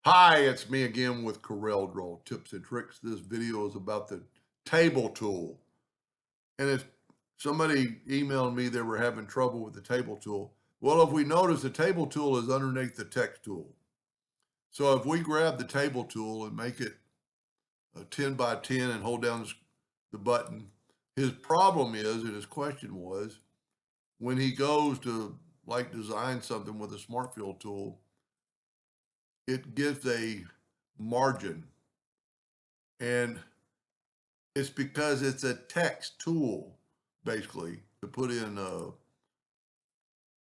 Hi, it's me again with Corel Draw Tips and Tricks. This video is about the table tool. And it's somebody emailed me they were having trouble with the table tool. Well, if we notice the table tool is underneath the text tool. So if we grab the table tool and make it a 10 by 10 and hold down the button, his problem is, and his question was, when he goes to like design something with a smart fill tool, it gives a margin. And it's because it's a text tool, basically, to put in.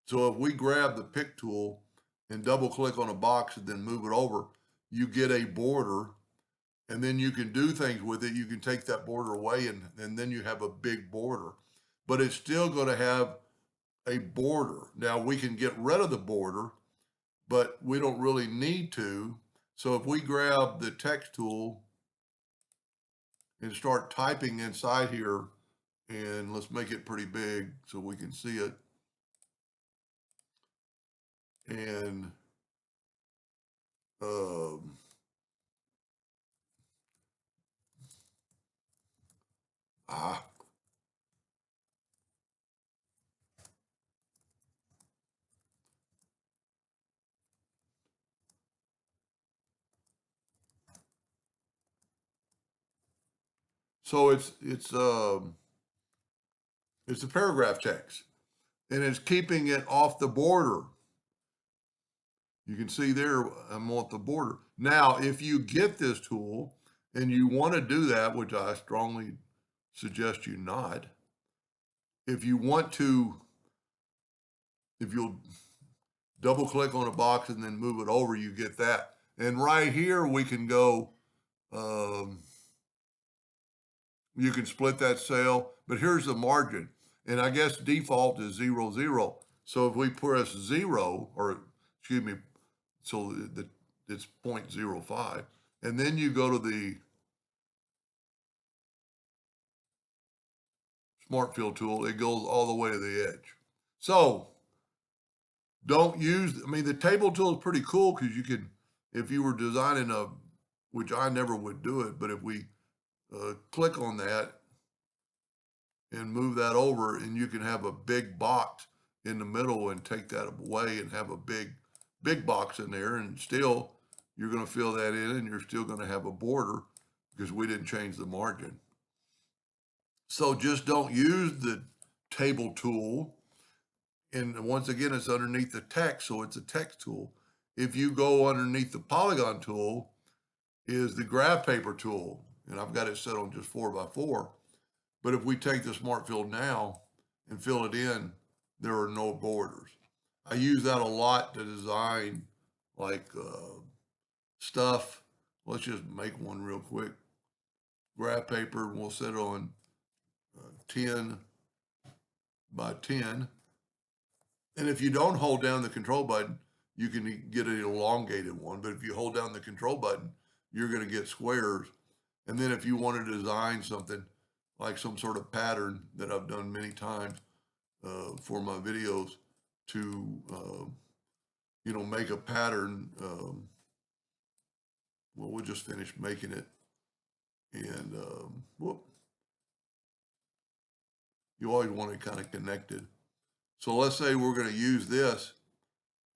So if we grab the pick tool and double click on a box and then move it over, you get a border, and then you can do things with it. You can take that border away, and then you have a big border. But it's still going to have a border. Now, we can get rid of the border, but we don't really need to. So if we grab the text tool and start typing inside here, and let's make it pretty big so we can see it. And um, ah, so it's a paragraph text, and it's keeping it off the border. You can see there I'm off the border. Now, if you get this tool and you want to do that, which I strongly suggest you not, if you want to, if you'll double click on a box and then move it over, you get that. And right here we can go. Um, You can split that cell, but here's the margin. And I guess default is 0, 0. So if we press 0, or excuse me, so that it's 0.05, and then you go to the smart fill tool, it goes all the way to the edge. So don't use, I mean, the table tool is pretty cool because you can, if you were designing a, which I never would do it, but if we click on that and move that over, and you can have a big box in the middle and take that away and have a big box in there, and still you're going to fill that in and you're still going to have a border because we didn't change the margin. So just don't use the table tool. And once again, it's underneath the text, so it's a text tool. If you go underneath the polygon tool, is the graph paper tool, and I've got it set on just 4 by 4. But if we take the smart fill now and fill it in, there are no borders. I use that a lot to design like stuff. Let's just make one real quick. Graph paper, and we'll set it on 10 by 10. And if you don't hold down the control button, you can get an elongated one. But if you hold down the control button, you're going to get squares. And then if you want to design something like some sort of pattern that I've done many times for my videos to, make a pattern, well, we'll just finish making it. And whoop, you always want it kind of connected. So let's say we're going to use this,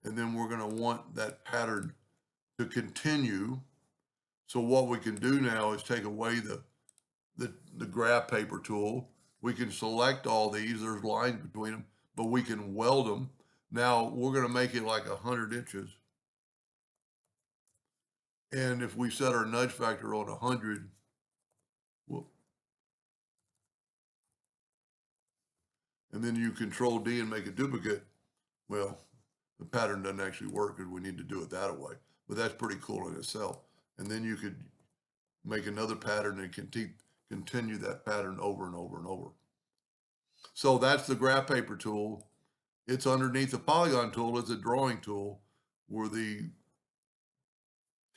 and then we're going to want that pattern to continue. So what we can do now is take away the graph paper tool. We can select all these. There's lines between them, but we can weld them. Now we're going to make it like 100 inches. And if we set our nudge factor on 100, whoop, and then you control D and make a duplicate, well, the pattern doesn't actually work because we need to do it that way. But that's pretty cool in itself. And then you could make another pattern and continue that pattern over and over and over. So that's the graph paper tool. It's underneath the polygon tool. It's a drawing tool, where the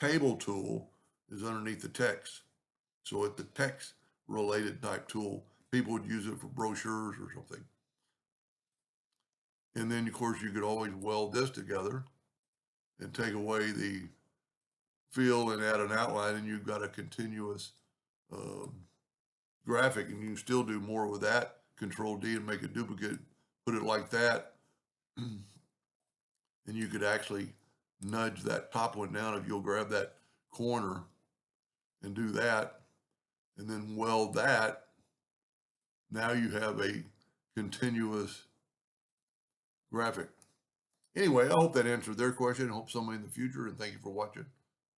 table tool is underneath the text. So it's the text related type tool. People would use it for brochures or something. And then of course you could always weld this together and take away the fill and add an outline, and you've got a continuous graphic, and you can still do more with that. Control D and make a duplicate, put it like that. And you could actually nudge that top one down if you'll grab that corner and do that, and then weld that. Now you have a continuous graphic. Anyway, I hope that answered their question. I hope somebody in the future, and thank you for watching.